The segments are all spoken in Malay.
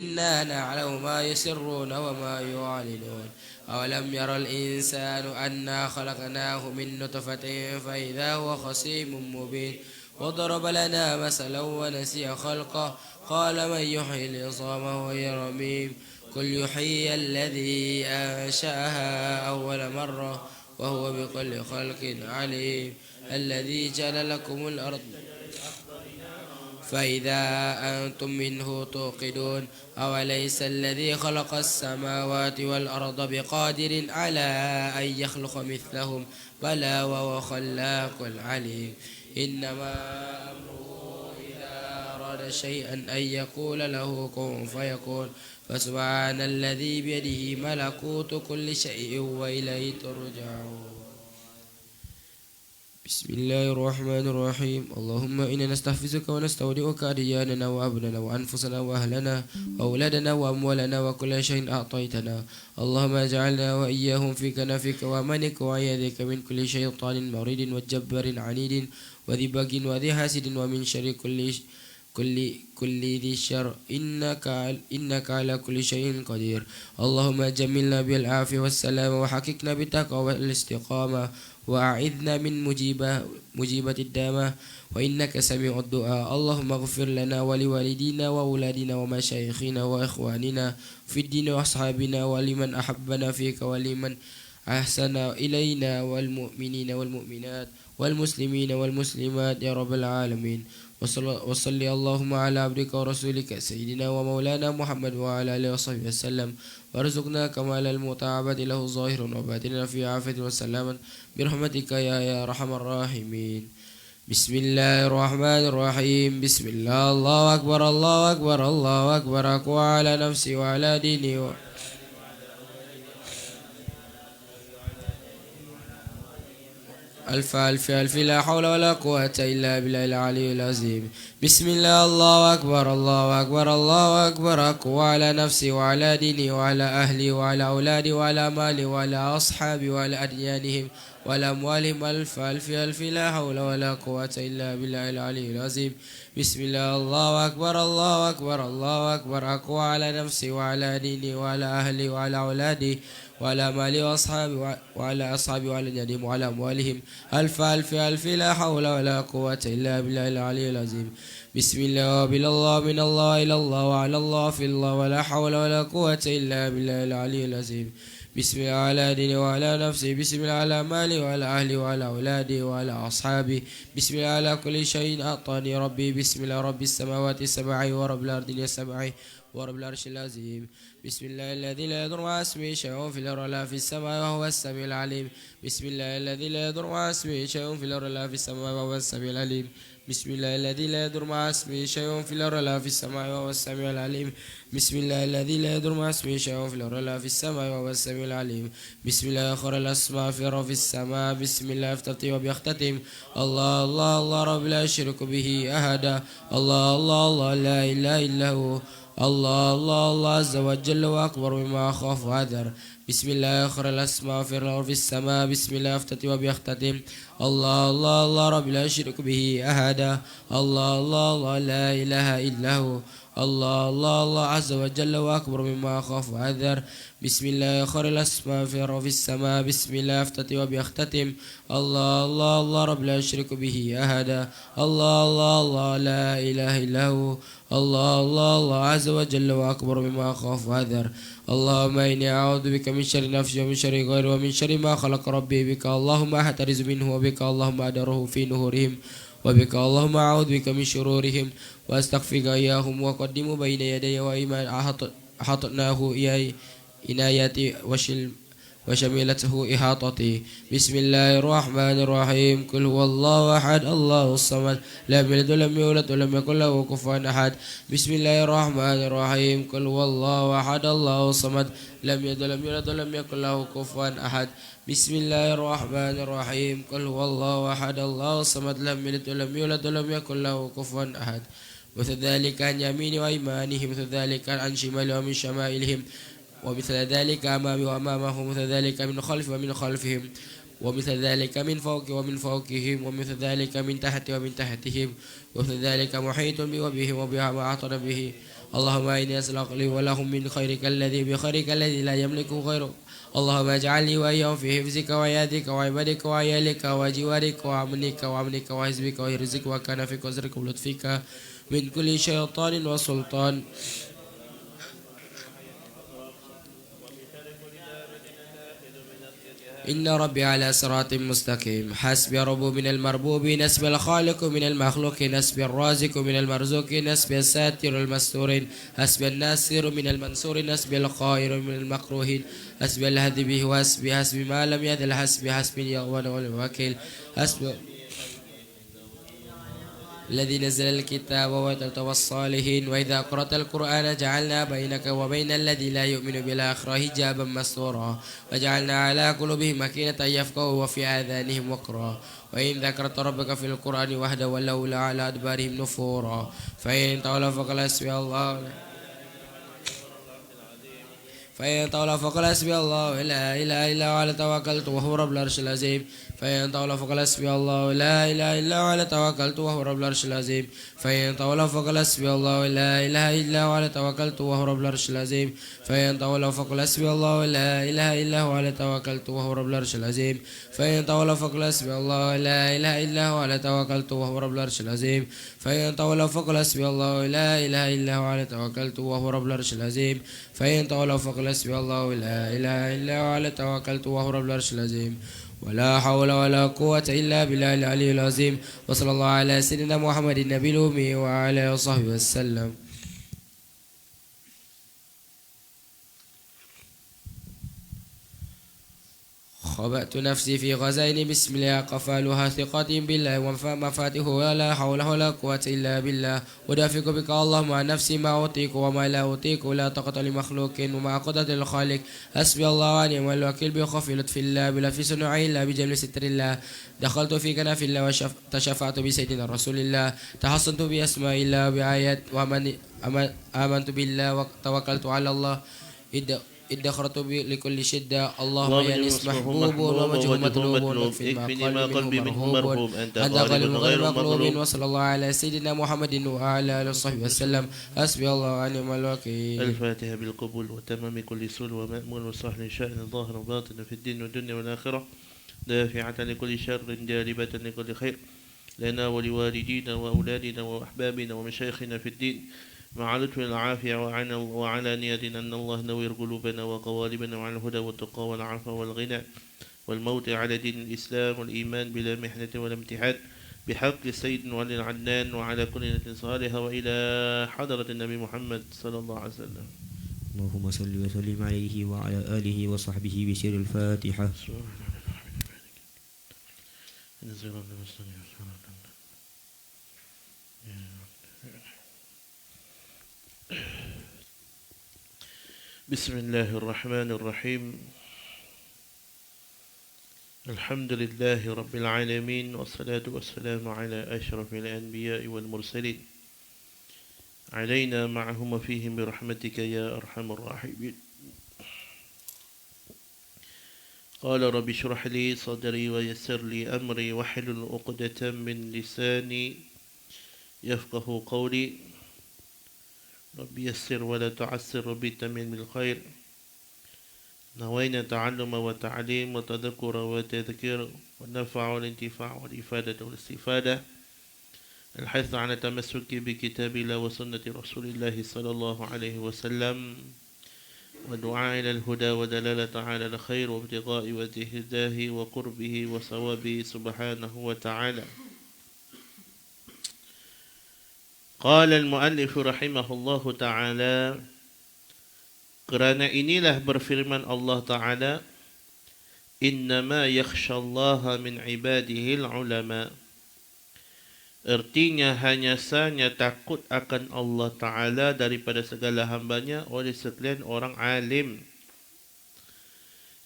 إنا نعلم ما يسرون وما يعلنون أولم ير الإنسان أنا خلقناه من نطفة فإذا هو خصيم مبين وضرب لنا مثلا ونسي خلقه قال من يحيي العظام وهي رميم قل يحيي الذي أنشأها أول مرة وهو بكل خلق عليم الذي جعل لكم الأرض فإذا أنتم منه توقدون أوليس الذي خلق السماوات والأرض بقادر على أن يخلق مثلهم بلى وهو خلاق العليم إنما أمره إذا أراد شيئا أن يقول له كن فيكون فسبحان الذي بيده ملكوت كل شيء وإليه ترجعون بسم الله الرحمن الرحيم اللهم إنا نستحفظك ونستودعك أدياننا وأبننا وأنفسنا وأهلنا وأولادنا وأموالنا وكل شيء أعطيتنا اللهم اجعلنا وإياهم في كنفك وأمانك وعياذك من كل شيطان مريد وجبار عنيد وذي بغي وذي حاسد ومن شر كل ذي شر إنك على كل شيء قدير اللهم جملنا بالعافية والسلام وحققنا بالتقوى والاستقامة وأعذنا من مجيبة الدامة وإنك سميع الدعاء اللهم اغفر لنا ولوالدينا وأولادنا ومشايخنا وإخواننا في الدين وأصحابنا ولمن أحبنا فيك ولمن أحسن إلينا والمؤمنين والمؤمنات والمسلمين والمسلمات يا رب العالمين وصل اللهم على عبدك ورسولك سيدنا ومولانا محمد وعلى آله وصحبه وسلم وارزقنا كمال المتابعة له ظاهر وباطنا في عافية وسلامة برحمتك يا أرحم الراحمين بسم الله الرحمن الرحيم بسم الله الله أكبر الله أكبر الله أكبر أقوى على نفسي وعلى ديني ألف ألف ألف لا حول ولا قوة إلا بالله العلي العظيم بسم الله الله أكبر الله أكبر الله أكبر أقوى على نفسي وعلى ديني وعلى أهلي وعلى أولادي وعلى مالي وعلى أصحابي وعلى أديانهم وعلى أموالهم ألف ألف ألف لا حول ولا قوة إلا بالله العلي العظيم بسم الله الله أكبر الله أكبر الله أكبر أقوى على نفسي وعلى ديني وعلى أهلي وعلى أولادي وعلى مالي وأصحابي وعلى أصحابي وعلى جدهم وعلى أموالهم ألف ألف ألف لا حول ولا قوة إلا بالله العلي العظيم بسم الله وبلا الله من الله إلى الله وعلى الله في الله ولا حول ولا قوة إلا بالله العلي العظيم بسم الله على ديني وعلى نفسي بسم الله على مالي وعلى أهلي وعلى أولادي وعلى أصحابي بسم الله على كل شيء أعطاني ربي بسم الله رب السماوات السبع ورب الأرض السبع ورب العرش العظيم بسم الله الذي لا يضر مع اسمه شيء في الأرض ولا في السماء وهو السميع العليم بسم الله الذي لا يضر مع اسمه شيء في الأرض ولا في السماء وهو السميع العليم بسم الله الذي لا يضر مع اسمه شيء في الأرض ولا في السماء وهو السميع العليم بسم الله الذي لا يضر مع اسمه شيء في الأرض ولا في السماء وهو السميع العليم بسم الله آخر الأسماء في رب السماء بسم الله افتتح وبيختتم الله الله الله رب لا يشرك به أحدا الله الله الله لا إله إلا هو الله الله الله عز وجل وأكبر مما أخاف وأذر بسم الله آخر الأسماء في الأرض في السماء بسم الله افتتح وبيختتم الله الله الله رب لا يشرك به أحدا الله الله الله لا إله إلا هو الله الله الله عز وجل وأكبر مما أخاف وأذر بسم الله آخر الأسماء في الأرض في السماء بسم الله افتتح وبيختتم الله الله الله رب لا يشرك به أحدا الله الله الله لا إله إلا هو الله الله الله عز وجل وأكبر مما أخاف وأذر اللهم إني أعوذ بك من شر نفسي ومن شر غيري ومن شر ما خلق ربي بك اللهم أحترز منه وبك اللهم أدره في نهورهم وبك اللهم أعوذ بك من شرورهم وأستغفرك إياهم وقدم بين يدي وإيمان أحطناه إنايتي وشملته إحاطتي بسم الله الرحمن الرحيم قل هو الله أحد الله الصمد لم يلد ولم يولد ولم يكن له كفوا أحد بسم الله الرحمن الرحيم قل هو الله أحد الله الصمد لم يلد ولم يولد ولم يكن له كفوا أحد بسم الله الرحمن الرحيم قل هو الله أحد الله الصمد لم يلد ولم يولد ولم يكن له كفوا أحد مثل ذلك عن يمين وأيمانهم مثل ذلك عن شمال ومن شمائلهم ومثل ذلك أمامي وأمامهم ومثل ذلك من خلف ومن خلفهم ومثل ذلك من فوق ومن فوقهم ومثل ذلك من تحت ومن تحتهم ومثل ذلك محيط بهم وبها ما أحاط به اللهم إني أسألك لي ولهم من خيرك الذي بخيرك الذي لا يملك غيرك اللهم اجعلني وإياهم في حفظك وعيادك وعبادك وعيالك وجوارك وأمنك وأمنك وحزبك وحرزك وكنفك وزرك ولطفك من كل شيطان وسلطان إن ربي على صراط مستقيم حسبي رب من المربوب نسب الخالق من المخلوق نسب الرازق من المرزوق نسب الساتر المستور حسب الناصر من المنصور نسب القائر من المكروهين حسب الهدي به وحسبي حسبي ما لم يدل حسبي حسبي يغوان والوكيل حسب الذي نزل الكتاب وتلتوى الصالحين وإذا قرأت القرآن جعلنا بينك وبين الذي لا يؤمن بالآخرة حجابا مستورا وجعلنا على قلوبهم مكينة يفقهوا وفي آذانهم وقرا وإن ذكرت ربك في القرآن وحده ولوا على أدبارهم نفورا فإن تولوا فقل حسبي الله فإن تولوا فقل حسبي الله لا إله إلا هو على توكلت وهو رب العرش العظيم فإن تولوا فقل حسبي الله لا إله إلا هو على توكلت وهو رب العرش العظيم فإن تولوا فقل حسبي الله لا إله إلا هو على توكلت وهو رب العرش العظيم فإن تولوا فقل حسبي الله لا إله إلا هو على توكلت وهو رب العرش العظيم فإن تولوا فقل حسبي الله لا إله إلا هو على توكلت وهو رب العرش العظيم فإن تولوا فقل حسبي الله لا إله إلا هو على توكلت وهو رب العرش العظيم فإن تولوا فقل حسبي الله لا إله إلا هو على توكلت وهو رب العرش العظيم ولا حول ولا قوة إلا بالله العلي العظيم وصلى الله على سيدنا محمد النبي الأمي وعلى آله وصحبه وسلم. خبأت نفسي في غزين بسم الله قفالها ثقة بالله ومفاتيحه ولا حول ولا قوة إلا بالله ودافق بك اللهم عن نفسي ما أطيق وما لا أطيق ولا طاقة لمخلوق وما قدرة الخالق حسبي الله ونعم الوكيل بخوف لطف الله بلا في صنع الله بجمل ستر الله دخلت في كنف الله وتشفعت بسيدنا رسول الله تحصنت بأسماء الله وبآيات آمنت بالله وتوكلت على الله ادخرت لكل شدة اللهم يا نس محبوب ووجه مطلوب في قلبي منه مرهوب أنت غالب غير مغلوب وصلى الله على سيدنا محمد وعلى آله وصحبه وسلم حسبي الله ونعم الوكيل. الفاتحة بالقبول وتمام كل سول ومأمول وصحن شأن ظاهر وباطن في الدين والدنيا والآخرة دافعة لكل شر جالبة لكل خير لنا ولوالدينا وأولادنا وأحبابنا ومشايخنا في الدين مع لطف العافية وعلى نية أن الله نوير قلوبنا وقوالبنا وعلى الهدى والتقى والعفو والغنى والموت على دين الإسلام والإيمان بلا محنة ولا امتحان بحق السيد ولي العدنان وعلى كل نية صالحة وإلى حضرة النبي محمد صلى الله عليه وسلم. اللهم صل وسلم عليه وعلى آله وصحبه بسر الفاتحة. بسم الله الرحمن الرحيم. الحمد لله رب العالمين والصلاة والسلام على أشرف الأنبياء والمرسلين علينا معهم وفيهم برحمتك يا أرحم الراحمين. قال رب اشرح لي صدري ويسر لي أمري واحلل عقدة من لساني يفقه قولي. رب يسر ولا تعسر ربي تمن بالخير. نوينا تعلم وتعليم وتذكر وتذكير والنفع والانتفاع والإفادة والاستفادة. الحث على التمسك بكتاب الله وسنة رسول الله صلى الله عليه وسلم والدعاء إلى الهدى ودلالة على الخير وابتغاء وجه الله وقربه وصوابه سبحانه وتعالى. قال المؤلف رحمه الله ta'ala, kerana inilah berfirman Allah Ta'ala, innama yakhshallaha min ibadihil ulama. Artinya hanya sahaja takut akan Allah Ta'ala daripada segala hambanya oleh sekalian orang alim.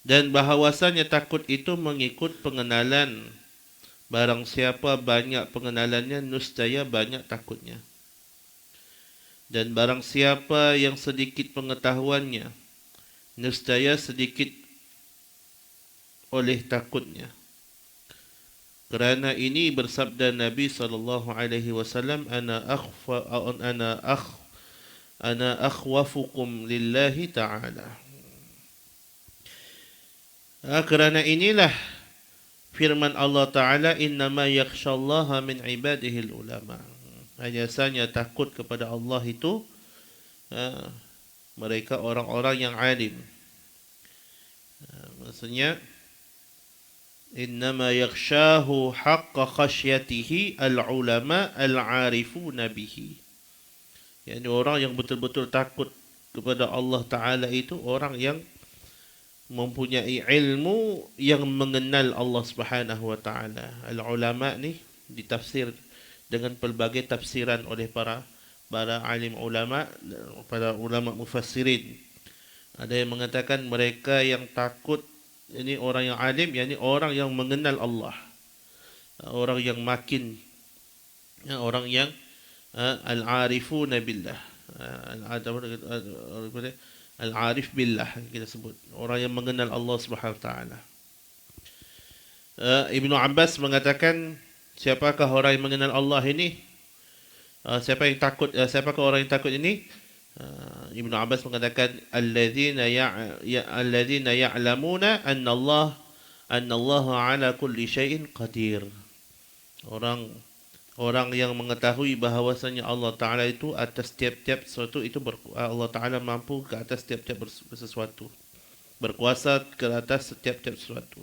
Dan bahawasanya takut itu mengikut pengenalan. Barang siapa banyak pengenalannya, niscaya banyak takutnya. Dan barang siapa yang sedikit pengetahuannya, niscaya sedikit oleh takutnya. Kerana ini bersabda Nabi sallallahu alaihi wasallam, ana akhwafukum lillahi ta'ala. Kerana inilah firman Allah Ta'ala, innama yakhshallaha min ibadihil ulama. Biasanya takut kepada Allah itu mereka orang-orang yang alim. Maksudnya innama yakhshahu haqqa khasyatihi al-ulama al-arifuna bihi. Yani orang yang betul-betul takut kepada Allah Ta'ala itu orang yang mempunyai ilmu yang mengenal Allah Subhanahu wa Ta'ala. Al-ulama ni ditafsir dengan pelbagai tafsiran oleh para alim ulama, para ulama mufassirin. Ada yang mengatakan mereka yang takut ini orang yang alim, yakni orang yang mengenal Allah, orang yang makin, orang yang al-arifuna billah, al-arif billah kita sebut, orang yang mengenal Allah Subhanahu wa taala. Ibnu Abbas mengatakan, siapakah orang yang mengenal Allah ini? Siapakah orang yang takut ini? Ibnu Abbas mengatakan alladzina ya'lamuna anna Allah ala kulli syai'in qadir. Orang yang mengetahui bahawasanya Allah Taala itu atas tiap-tiap sesuatu itu Allah Taala mampu ke atas tiap-tiap sesuatu. Berkuasa ke atas setiap-tiap sesuatu.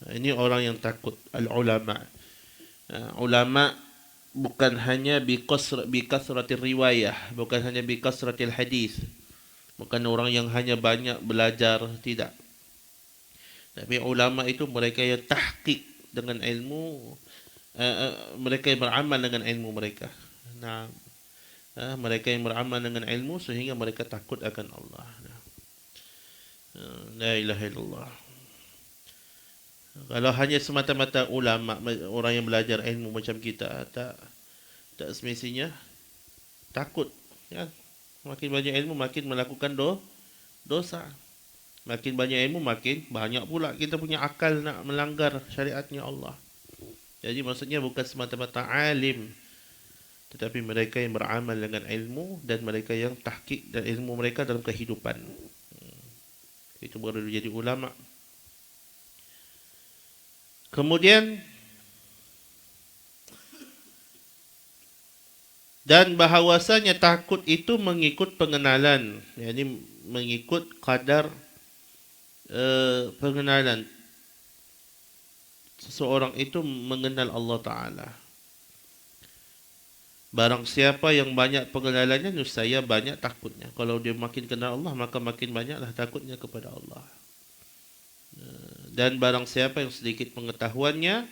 Ini orang yang takut, al-ulama. Ulama bukan hanya bi kasratil riwayah, bukan hanya bi kasratil hadis, bukan orang yang hanya banyak belajar, tidak. Tapi ulama itu mereka yang tahqiq dengan ilmu, mereka yang beramal dengan ilmu mereka. Nah, mereka yang beramal dengan ilmu sehingga mereka takut akan Allah. La ilaha illallah. Kalau hanya semata-mata ulama, orang yang belajar ilmu macam kita, tak semestinya takut, ya. Makin banyak ilmu makin melakukan dosa. Makin banyak ilmu makin banyak pula kita punya akal nak melanggar syariatnya Allah. Jadi maksudnya bukan semata-mata alim, tetapi mereka yang beramal dengan ilmu dan mereka yang tahqiq dan ilmu mereka dalam kehidupan. Itu baru jadi ulama. Kemudian dan bahawasanya takut itu mengikut pengenalan, yakni mengikut kadar pengenalan seseorang itu mengenal Allah Ta'ala. Barang siapa yang banyak pengenalannya, niscaya banyak takutnya. Kalau dia makin kenal Allah, maka makin banyaklah takutnya kepada Allah. Dan barang siapa yang sedikit pengetahuannya,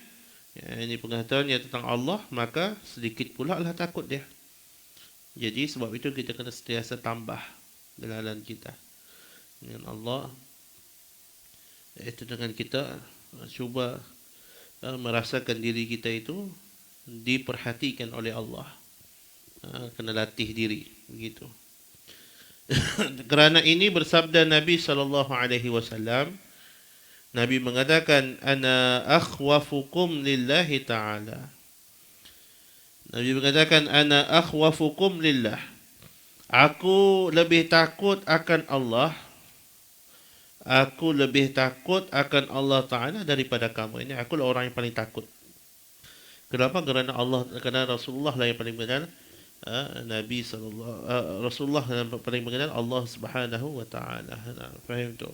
ini pengetahuannya tentang Allah, maka sedikit pula lah takut dia. Jadi sebab itu kita kena sentiasa tambah kenalan kita dengan Allah. Itu dengan kita cuba merasakan diri kita itu diperhatikan oleh Allah. Kena latih diri begitu. Kerana ini bersabda Nabi SAW, Nabi mengatakan, ana akhwafukum lillahi ta'ala. Nabi mengatakan, ana akhwafukum lillah. Aku lebih takut akan Allah. Aku lebih takut akan Allah Ta'ala daripada kamu. Ini aku lah orang yang paling takut. Kenapa? Kerana Rasulullah lah yang paling mengenal Rasulullah yang paling mengenal Allah Subhanahu wa Ta'ala. Faham tu?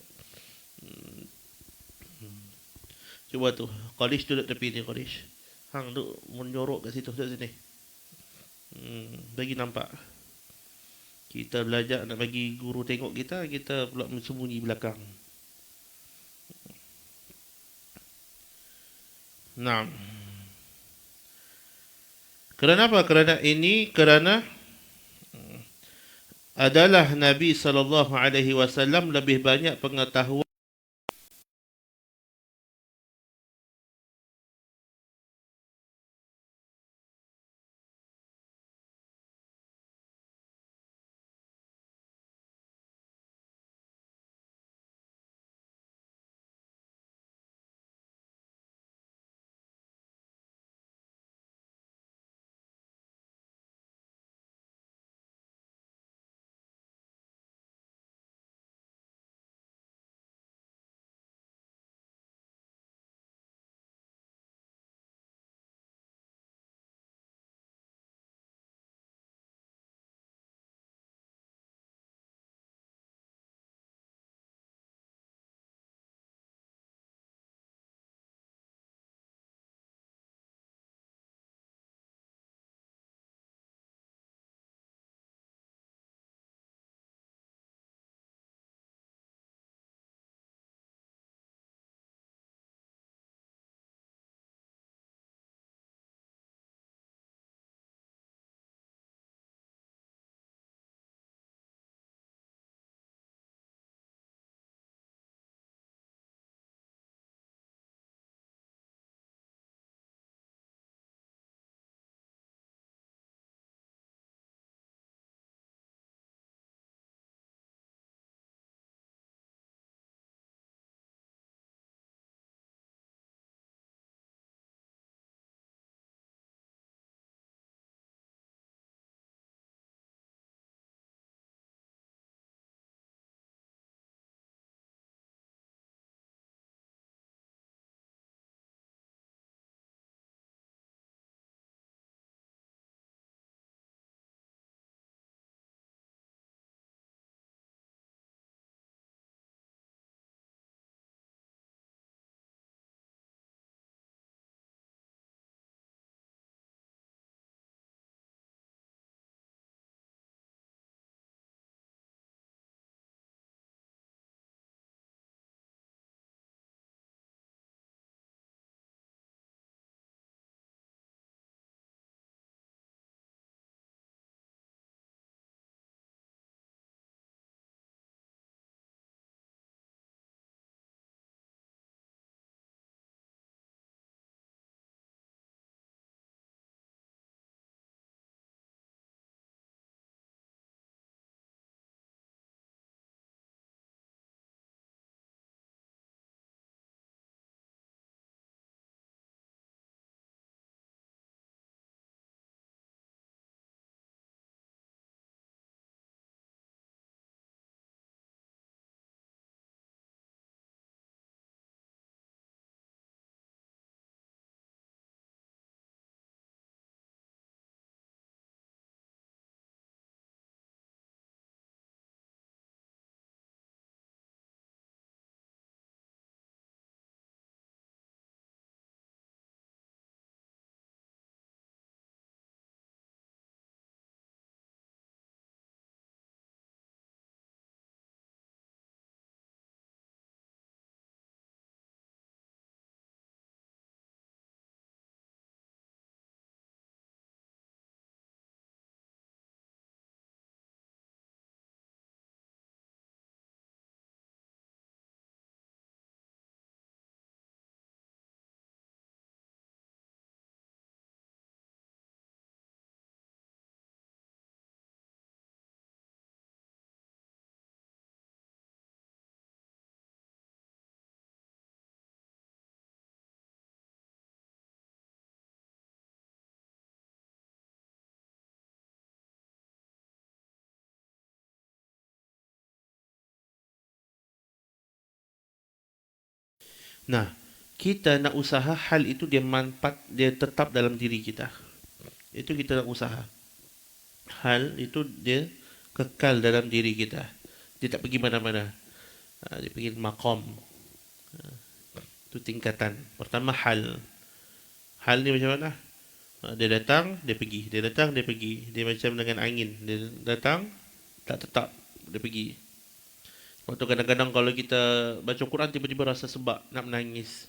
Cuba tu, Qalish duduk tepi ni, Qalish. Hang duduk menyorok kat situ, duduk sini. Bagi nampak. Kita belajar nak bagi guru tengok kita, kita pula sembunyi belakang. Nah. Kerana apa? Kerana adalah Nabi SAW lebih banyak pengetahuan Nah, kita nak usaha hal itu dia tetap dalam diri kita. Itu kita nak usaha. Hal itu dia kekal dalam diri kita. Dia tak pergi mana-mana. Dia pergi maqam. Itu tingkatan. Pertama hal. Hal ni macam mana? Dia datang, dia pergi. Dia datang, dia pergi. Dia macam dengan angin. Dia datang, tak tetap. Dia pergi. Waktu kadang-kadang kalau kita baca Quran tiba-tiba rasa sebab nak menangis.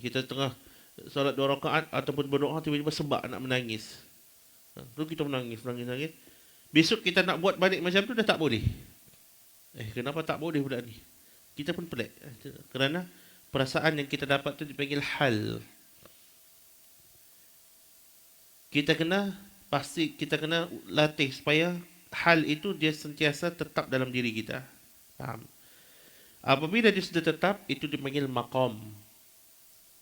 Kita tengah solat 2 rakaat ataupun berdoa tiba-tiba sebab nak menangis. Lalu kita menangis. Besok kita nak buat balik macam tu dah tak boleh. Kenapa tak boleh pula ni? Kita pun pelik. Kerana perasaan yang kita dapat tu dipanggil hal. Kita kena latih supaya hal itu dia sentiasa tetap dalam diri kita. Faham? Apabila dia sudah tetap, itu dipanggil maqam.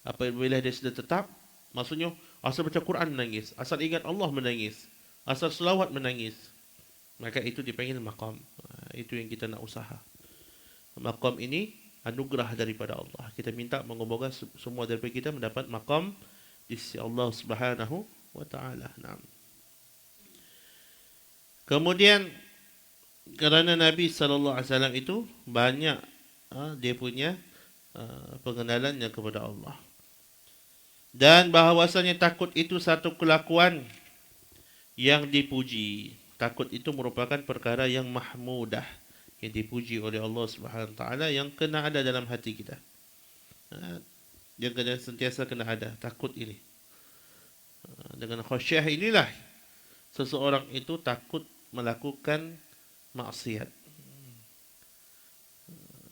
Apabila dia sudah tetap, maksudnya asal baca Quran menangis, asal ingat Allah menangis, asal selawat menangis, maka itu dipanggil maqam. Itu yang kita nak usaha. Maqam ini anugerah daripada Allah. Kita minta moga-moga semua daripada kita mendapat maqam di sisi Allah Subhanahu wa taala. Naam. Kemudian kerana Nabi sallallahu alaihi wasallam itu banyak dia punya pengenalannya kepada Allah. Dan bahawasanya takut itu satu kelakuan yang dipuji. Takut itu merupakan perkara yang mahmudah, yang dipuji oleh Allah Subhanahu wa taala, yang kena ada dalam hati kita. Yang kena sentiasa kena ada takut ini. Dengan khasyah inilah seseorang itu takut melakukan maksiat.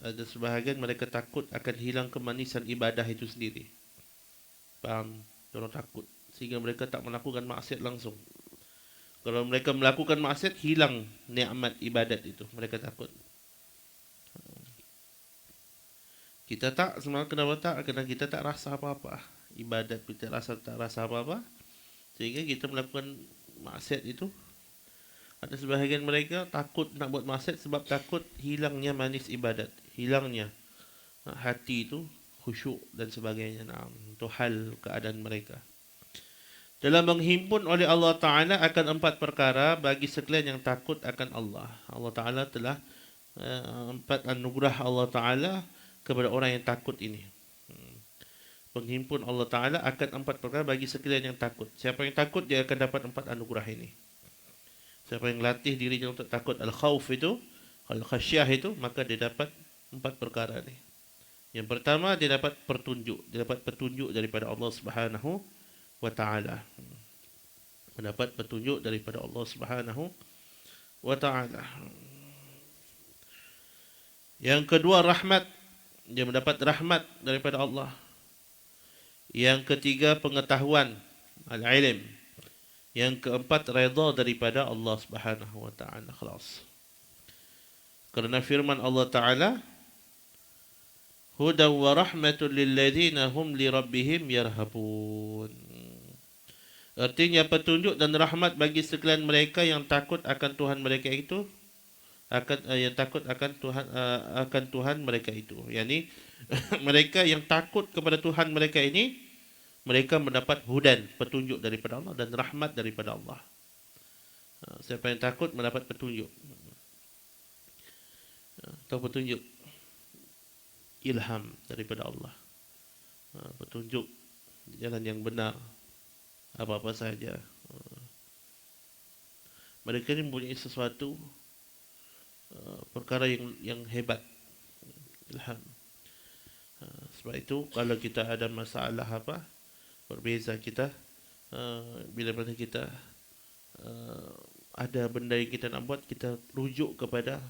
Ada sebahagian mereka takut akan hilang kemanisan ibadah itu sendiri. Faham? Orang takut sehingga mereka tak melakukan maksiat langsung. Kalau mereka melakukan maksiat, hilang nikmat ibadat itu. Mereka takut. Kita tak, sebenarnya kenapa tak? Kerana kita tak rasa apa-apa. Ibadat kita tak rasa apa-apa. Sehingga kita melakukan maksiat itu. Ada sebahagian mereka takut nak buat maksiat sebab takut hilangnya manis ibadat. Hilangnya hati itu, khusyuk dan sebagainya. Itu hal keadaan mereka. Dalam menghimpun oleh Allah Ta'ala akan 4 perkara bagi sekalian yang takut akan Allah. Allah Ta'ala telah 4 anugerah Allah Ta'ala kepada orang yang takut ini. Penghimpun Allah Ta'ala akan 4 perkara bagi sekalian yang takut. Siapa yang takut, dia akan dapat 4 anugerah ini. Siapa yang latih dirinya untuk takut al-khawf itu, al-khasyah itu, maka dia dapat 4 perkara ini. Yang pertama, dia dapat petunjuk. Dia dapat petunjuk daripada Allah Subhanahu wa ta'ala. Mendapat petunjuk daripada Allah Subhanahu wa ta'ala. Yang kedua, rahmat. Dia mendapat rahmat daripada Allah. Yang ketiga, pengetahuan, al-ilm. Yang keempat, redha daripada Allah Subhanahu wa ta'ala. Khalas. Kerana firman Allah Ta'ala, hudan wa rahmatul lilladzina hum li rabbihim yarhabun. Artinya petunjuk dan rahmat bagi sekalian mereka yang takut akan Tuhan mereka itu, yang takut akan Tuhan mereka itu. Yani mereka yang takut kepada Tuhan mereka ini, mereka mendapat hudan, petunjuk daripada Allah, dan rahmat daripada Allah. Siapa yang takut mendapat petunjuk. Atau petunjuk ilham daripada Allah. Petunjuk jalan yang benar. Apa-apa saja. Mereka ini mempunyai sesuatu perkara yang hebat. Ilham. Sebab itu kalau kita ada masalah apa, berbeza kita, bila mana kita ada benda yang kita nak buat, kita rujuk kepada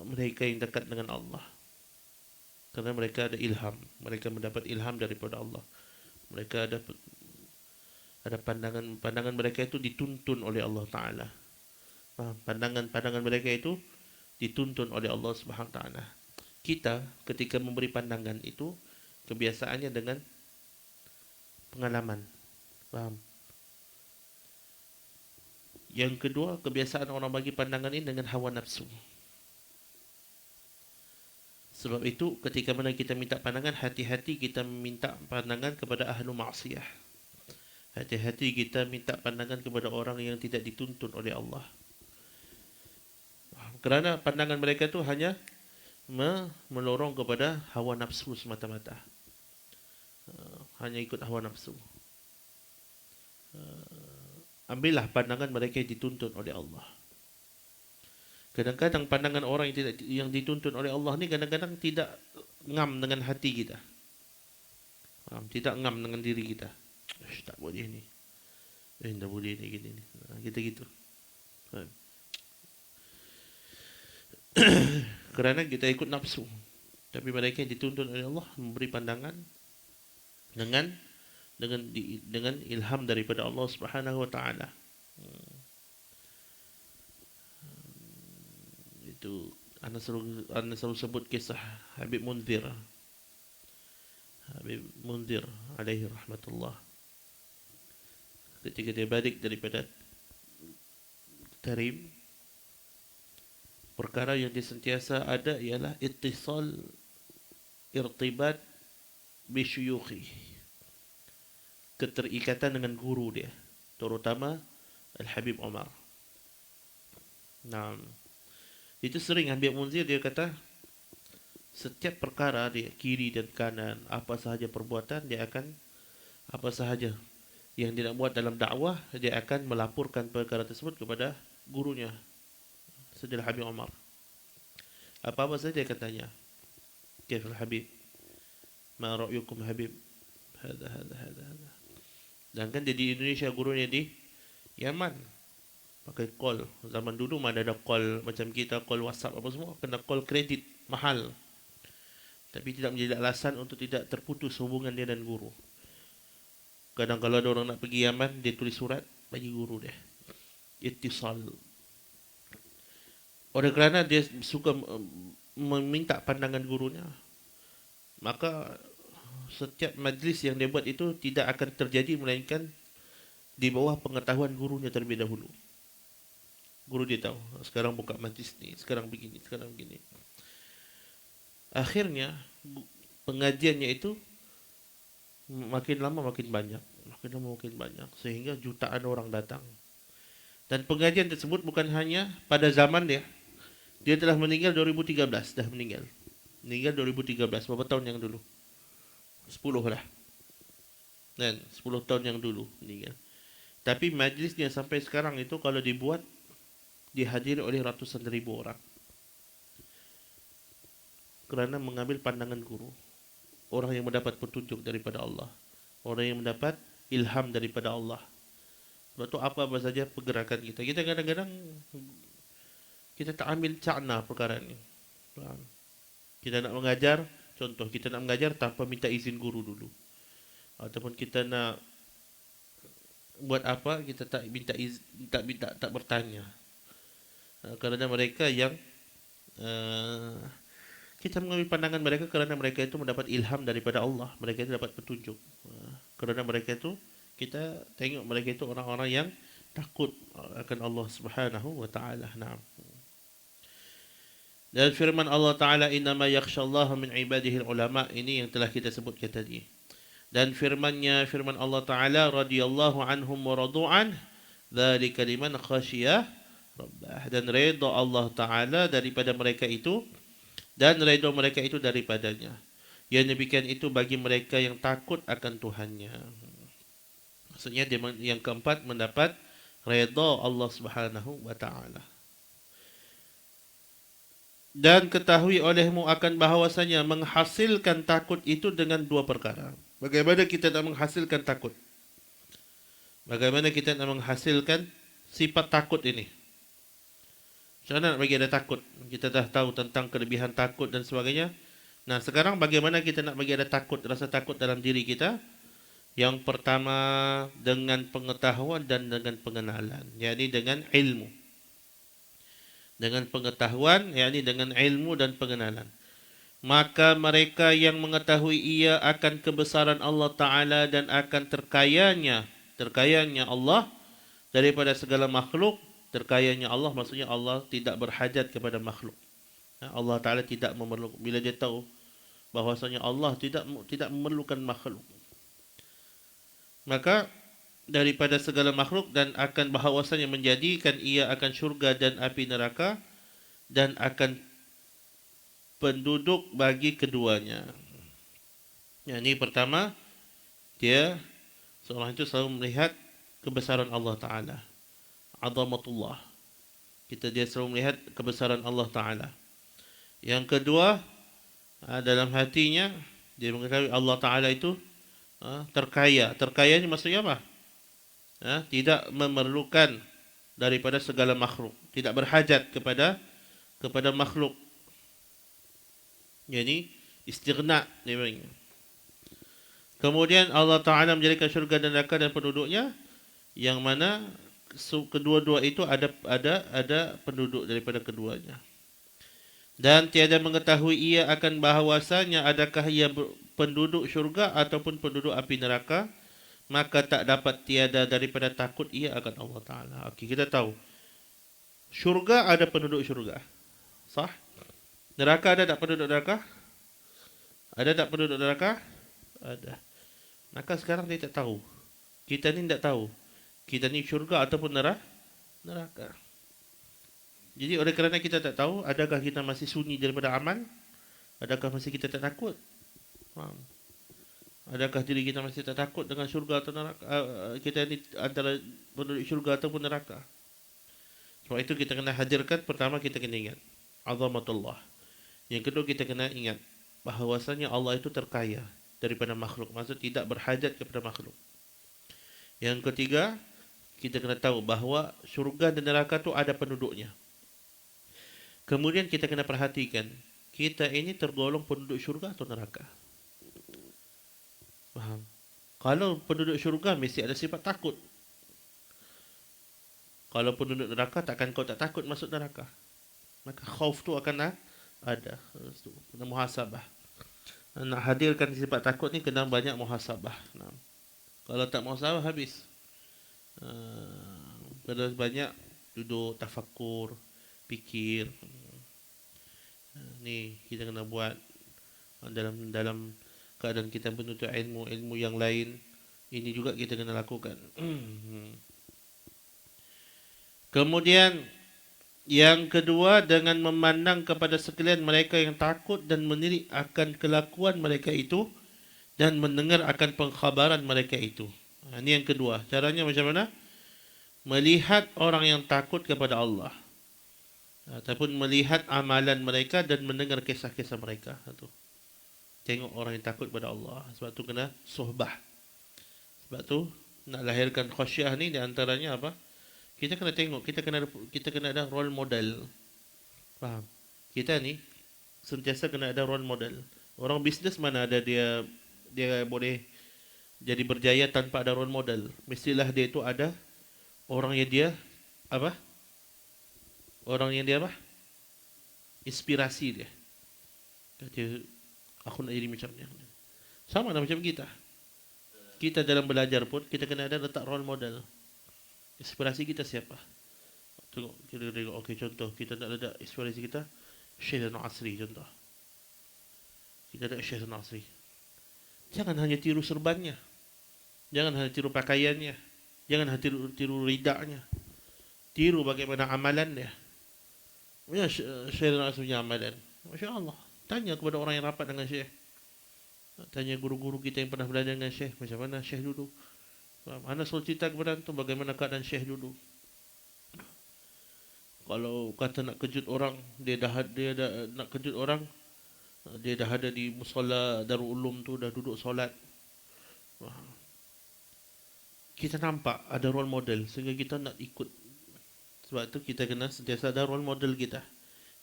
mereka yang dekat dengan Allah. Kerana mereka ada ilham. Mereka mendapat ilham daripada Allah. Mereka ada pandangan mereka itu dituntun oleh Allah Ta'ala. Pandangan mereka itu dituntun oleh Allah Subhanahu Ta'ala. Kita ketika memberi pandangan itu, kebiasaannya dengan pengalaman. Faham? Yang kedua, kebiasaan orang bagi pandangan ini dengan hawa nafsu. Sebab itu ketika mana kita minta pandangan, hati-hati kita minta pandangan kepada ahlu maksiyah. Hati-hati kita minta pandangan kepada orang yang tidak dituntun oleh Allah. Kerana pandangan mereka itu hanya melorong kepada hawa nafsu semata-mata. Hanya ikut hawa nafsu. Ambillah pandangan mereka yang dituntun oleh Allah. Kadang-kadang pandangan orang yang dituntun oleh Allah ni kadang-kadang tidak ngam dengan hati kita. Tidak ngam dengan diri kita. Tak boleh ni. Tak boleh ni gini ni. Kita gitu. Kerana kita ikut nafsu. Tapi mereka yang dituntun oleh Allah memberi pandangan dengan ilham daripada Allah Subhanahu wa taala. Itu ana selalu sebut kisah Habib Munzir. Habib Munzir alaihi rahmatullah. Ketika dia balik daripada Tarim, perkara yang dia sentiasa ada ialah ittisal irtibat bi syuyukhi, keterikatan dengan guru dia, terutama Al-Habib Umar. Nah, itu sering Habib Munzir dia kata setiap perkara dia kiri dan kanan, apa sahaja perbuatan dia akan, apa sahaja yang dia nak buat dalam dakwah, dia akan melaporkan perkara tersebut kepada gurunya, Sayyidina Habib Umar. Apa-apa saja dia akan tanya, "Kaif al-Habib? Ma ra'yukum Habib? Hada. Dan kan dia di Indonesia, gurunya di Yaman. Pakai call. Zaman dulu mana ada call macam kita, call WhatsApp apa semua, kena call kredit mahal. Tapi tidak menjadi alasan untuk tidak terputus hubungan dia dan guru. Kadang kalau ada orang nak pergi Yaman, dia tulis surat bagi guru dia. Ittisal. Oleh kerana dia suka meminta pandangan gurunya, maka setiap majlis yang dia buat itu tidak akan terjadi melainkan di bawah pengetahuan gurunya terlebih dahulu. Guru dia tahu, sekarang buka majlis ni, sekarang begini, sekarang begini. Akhirnya pengajiannya itu makin lama makin banyak, sehingga jutaan orang datang. Dan pengajian tersebut bukan hanya pada zaman dia. Dia telah meninggal 2013, dah meninggal. Meninggal 2013, berapa tahun yang dulu? 10 lah. Dan 10 tahun yang dulu meninggal. Tapi majlisnya sampai sekarang itu kalau dibuat, dihadiri oleh ratusan ribu orang. Kerana mengambil pandangan guru. Orang yang mendapat petunjuk daripada Allah. Orang yang mendapat ilham daripada Allah. Sebab itu apa-apa saja pergerakan kita. Kita kadang-kadang kita tak ambil cakna perkara ini. Kita nak mengajar, contoh kita nak mengajar tanpa minta izin guru dulu. Ataupun kita nak buat apa, kita tak minta izin, tak bertanya. Kerana mereka yang kita mengambil pandangan mereka kerana mereka itu mendapat ilham daripada Allah. Mereka itu dapat petunjuk. Kerana mereka itu, kita tengok mereka itu orang-orang yang takut akan Allah Subhanahu wa taala. Naam. Dan firman Allah Taala, "Innama yakhshallaha min ibadihi ulama", ini yang telah kita sebutkan tadi. Dan firman Allah Taala, "Radhiyallahu anhum wa radu'an, dzalika liman khasyiya rabbah", dan redha Allah Taala daripada mereka itu, dan redha mereka itu daripadanya. Yang demikian itu bagi mereka yang takut akan Tuhannya. Maksudnya dia yang keempat mendapat redha Allah Subhanahu wa taala. Dan ketahui olehmu akan bahawasanya menghasilkan takut itu dengan dua perkara. Bagaimana kita nak menghasilkan takut? Bagaimana kita nak menghasilkan sifat takut ini? Macam mana nak bagi ada takut? Kita dah tahu tentang kelebihan takut dan sebagainya. Nah, sekarang bagaimana kita nak bagi ada takut, rasa takut dalam diri kita? Yang pertama dengan pengetahuan dan dengan pengenalan, yakni dengan ilmu. Dengan pengetahuan, yakni dengan ilmu dan pengenalan. Maka mereka yang mengetahui ia akan kebesaran Allah Ta'ala dan akan terkayanya Allah daripada segala makhluk. Terkayanya Allah maksudnya Allah tidak berhajat kepada makhluk. Allah Ta'ala tidak memerlukan, bila dia tahu bahwasanya Allah tidak memerlukan makhluk, maka daripada segala makhluk, dan akan bahawasanya menjadikan ia akan syurga dan api neraka, dan akan penduduk bagi keduanya. Yang ini pertama, seorang itu selalu melihat kebesaran Allah Ta'ala, azamatullah. Dia selalu melihat kebesaran Allah Ta'ala. Yang kedua, dalam hatinya dia mengetahui Allah Ta'ala itu terkaya. Terkaya ini maksudnya apa? Tidak memerlukan daripada segala makhluk, tidak berhajat kepada makhluk. Jadi istighna dia panggil. Kemudian Allah Ta'ala menjadikan syurga dan neraka dan penduduknya, yang mana kedua-dua itu ada penduduk daripada keduanya. Dan tiada mengetahui ia akan bahawasanya adakah ia penduduk syurga ataupun penduduk api neraka, maka tak dapat tiada daripada takut ia akan Allah Ta'ala. Okey, kita tahu syurga ada penduduk syurga, sah? Neraka ada tak penduduk neraka? Ada tak penduduk neraka? Ada. Maka sekarang dia tak tahu. Kita ni tak tahu kita ni syurga ataupun neraka. Jadi oleh kerana kita tak tahu, adakah kita masih sunyi daripada amal? Adakah masih kita tak takut? Faham? Adakah diri kita masih tak takut dengan syurga atau neraka? Kita ni antara penduduk syurga ataupun neraka. Sebab itu kita kena hadirkan, pertama kita kena ingat azamatullah. Yang kedua kita kena ingat bahawasanya Allah itu terkaya daripada makhluk, maksud tidak berhajat kepada makhluk. Yang ketiga, kita kena tahu bahawa syurga dan neraka itu ada penduduknya. Kemudian kita kena perhatikan, kita ini tergolong penduduk syurga atau neraka. Faham? Kalau penduduk syurga mesti ada sifat takut. Kalau penduduk neraka, takkan kau tak takut masuk neraka. Maka khauf tu akan ada. Kena muhasabah. Nak hadirkan sifat takut ni kena banyak muhasabah. Kalau tak muhasabah habis. Terus banyak duduk tafakkur, fikir. Ni kita kena buat dalam keadaan kita menuntut ilmu yang lain. Ini juga kita kena lakukan. Kemudian yang kedua, dengan memandang kepada sekalian mereka yang takut dan menilik akan kelakuan mereka itu dan mendengar akan pengkhabaran mereka itu. Ini yang kedua. Caranya macam mana? Melihat orang yang takut kepada Allah, ataupun melihat amalan mereka dan mendengar kisah-kisah mereka. Tengok orang yang takut kepada Allah. Sebab tu kena suhbah. Sebab tu nak lahirkan khasyah ni, di antaranya apa? Kita kena tengok, kita kena ada role model. Faham? Kita ni sentiasa kena ada role model. Orang bisnes mana ada dia boleh jadi berjaya tanpa ada role model. Mestilah dia itu ada orang yang dia apa? Orang yang dia apa? Inspirasi dia. Kata, aku nak jadi macam ni. Sama lah macam kita. Kita dalam belajar pun kita kena ada letak role model. Inspirasi kita siapa? Tengok, kita tengok. Okey, contoh kita nak letak inspirasi kita Syekh Al-Asri contoh. Kita ada Syekh Al-Asri. Jangan hanya tiru serbannya. Jangan hanya tiru pakaiannya. Jangan hanya tiru ridaknya. Tiru bagaimana amalan dia. Ya, Syekh Al-Asri punya amalan. Masya Allah. Tanya kepada orang yang rapat dengan Syekh. Tanya guru-guru kita yang pernah belajar dengan Syekh, macam mana Syekh dulu. Ana selalu cerita kepada antum bagaimana keadaan Syekh dulu. Kalau kata nak kejut orang, dia dah nak kejut orang, dia dah ada di musalla Darul Ulum tu, dah duduk solat. Kita nampak ada role model sehingga kita nak ikut. Sebab tu kita kena sentiasa ada role model kita,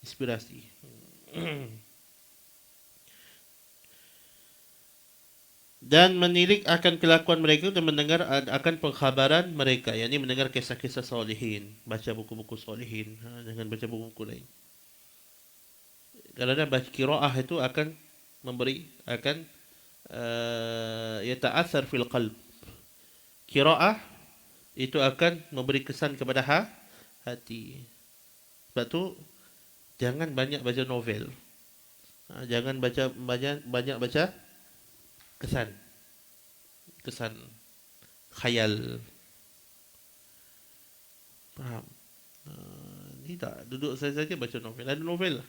inspirasi. Dan menilik akan kelakuan mereka dan mendengar akan pengkhabaran mereka, yakni mendengar kisah-kisah solihin, baca buku-buku solihin, jangan baca buku-buku lain. Kerana baca qiraah itu akan memberi, akan yata'athar fil qalb. Qiraah itu akan memberi kesan kepada hati. Sebab tu Jangan banyak baca novel. Jangan banyak baca kesan khayal. Faham? Ni tak duduk saja baca novel. Ada novel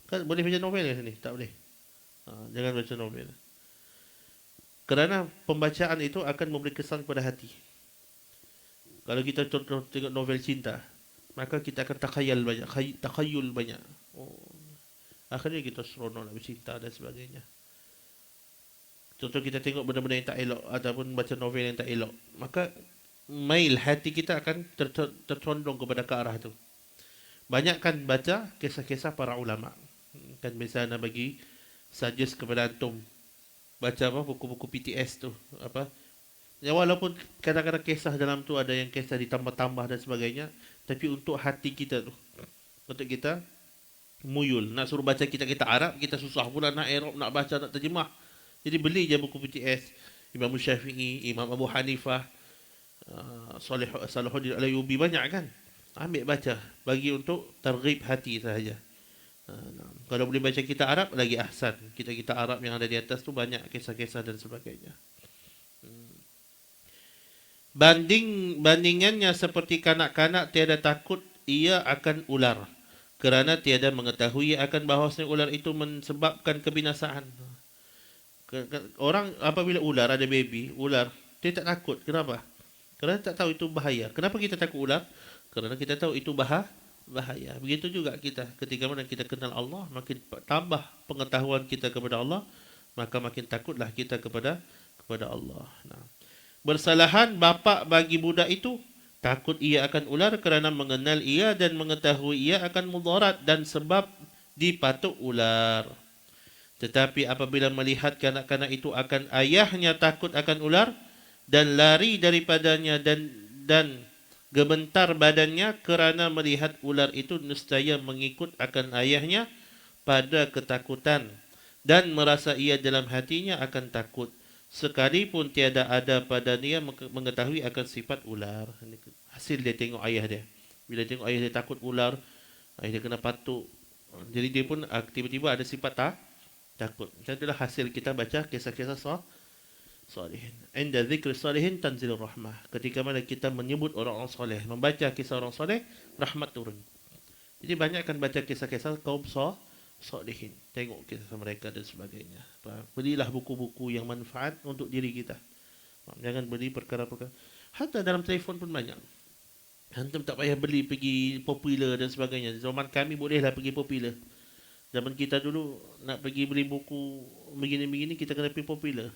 kan, boleh baca novel kat sini? Tak boleh. Jangan baca novel. Kerana pembacaan itu akan memberi kesan kepada hati. Kalau kita contoh tengok novel cinta, maka kita akan takhayul banyak. Akhirnya kita seronok nak bercinta dan sebagainya. Contoh kita tengok benda-benda yang tak elok ataupun baca novel yang tak elok, maka mail hati kita akan tercondong kepada ke arah tu. Banyakkan baca kisah-kisah para ulama. Kan biasa nak bagi suggest kepada antum baca buku-buku PTS tu ya, walaupun kadang-kadang kisah dalam tu ada yang kisah ditambah-tambah dan sebagainya, tapi untuk hati kita tu, untuk kita muyul, nak suruh baca kita Arab, kita susah pula nak Arab, nak baca, nak terjemah. Jadi beli je buku PTS Imam Syafi'i, Imam Abu Hanifah, Salahuddin Al-Ayyubi, banyak kan. Ambil baca, bagi untuk targhib hati sahaja. Kalau boleh baca kita Arab lagi ahsan. Kita Arab yang ada di atas tu banyak kisah-kisah dan sebagainya. Bandingannya seperti kanak-kanak tiada takut ia akan ular, kerana tiada mengetahui akan bahawasanya ular itu menyebabkan kebinasaan. Orang apabila ular ada baby ular, dia tak takut. Kenapa? Kerana tak tahu itu bahaya. Kenapa kita takut ular? Kerana kita tahu itu bahaya. Begitu juga kita, ketika mana kita kenal Allah, makin tambah pengetahuan kita kepada Allah, maka makin takutlah kita kepada Allah. Bersalahan bapa bagi budak itu, takut ia akan ular kerana mengenal ia dan mengetahui ia akan mudarat dan sebab dipatuk ular. Tetapi apabila melihat kanak-kanak itu akan ayahnya takut akan ular dan lari daripadanya dan gementar badannya kerana melihat ular itu, nescaya mengikut akan ayahnya pada ketakutan dan merasa ia dalam hatinya akan takut, sekalipun tiada ada pada dia mengetahui akan sifat ular. Hasil dia tengok ayah dia. Bila tengok ayah dia takut ular, ayah dia kena patuk, jadi dia pun tiba-tiba ada sifat takut. Macam itulah hasil kita baca kisah-kisah salihin. Inda zikri salihin tanzilur rahmah. Ketika mana kita menyebut orang-orang soleh, membaca kisah orang soleh, rahmat turun. Jadi banyakkan baca kisah-kisah kaum salihin. Tengok kisah mereka dan sebagainya. Belilah buku-buku yang manfaat untuk diri kita. Jangan beli perkara-perkara. Hatta dalam telefon pun banyak. Antum tak payah beli pergi Popular dan sebagainya. Zaman kami bolehlah pergi Popular. Zaman kita dulu nak pergi beli buku begini-begini, kita kena pergi Popular.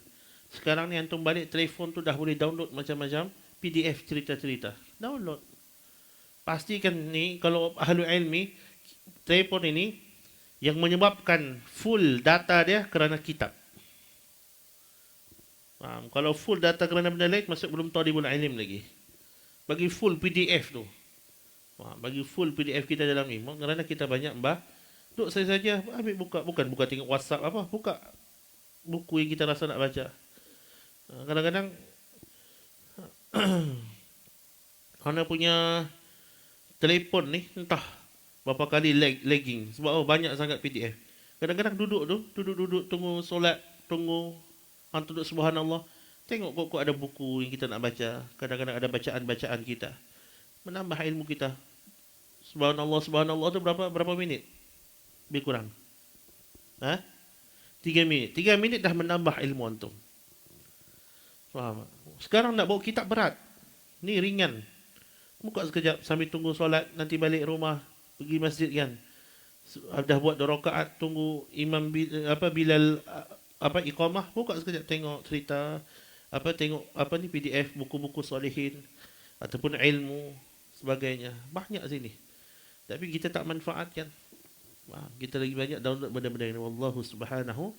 Sekarang ni antum balik telefon tu dah boleh download macam-macam PDF cerita-cerita. Download. Pastikan ni kalau ahli ilmi, telefon ini yang menyebabkan full data dia kerana kitab. Kalau full data kerana benda lain, masuk belum talibul ilm lagi. Bagi full PDF tu. Bagi full PDF kita dalam ni. Kerana kita banyak duk saya saja ambil bukan tengok WhatsApp buka buku yang kita rasa nak baca. Kadang-kadang Hana punya telefon ni entah berapa kali lagging sebab banyak sangat PDF. Kadang-kadang duduk tunggu solat, tunggu duduk subhanallah, tengok kok ada buku yang kita nak baca. Kadang-kadang ada bacaan-bacaan kita, menambah ilmu kita. Subhanallah tu berapa minit? Lebih kurang 3 minit. 3 minit dah menambah ilmu antum. Faham? Sekarang nak bawa kitab berat, ni ringan. Buka sekejap sambil tunggu solat, nanti balik rumah pergi masjid kan. Dah buat 2 rakaat, tunggu imam Bilal iqamah, buka sekejap tengok cerita tengok PDF buku-buku salihin ataupun ilmu sebagainya. Banyak sini. Tapi kita tak manfaatkan. Kita lagi banyak download benda-benda ini. Wallahu subhanahu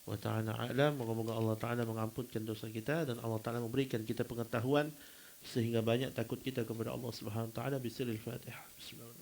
wa ta'ala a'lam. Moga-moga Allah Ta'ala mengampunkan dosa kita dan Allah Ta'ala memberikan kita pengetahuan sehingga banyak takut kita kepada Allah Subhanahu wa ta'ala. Bismillahirrahmanirrahim.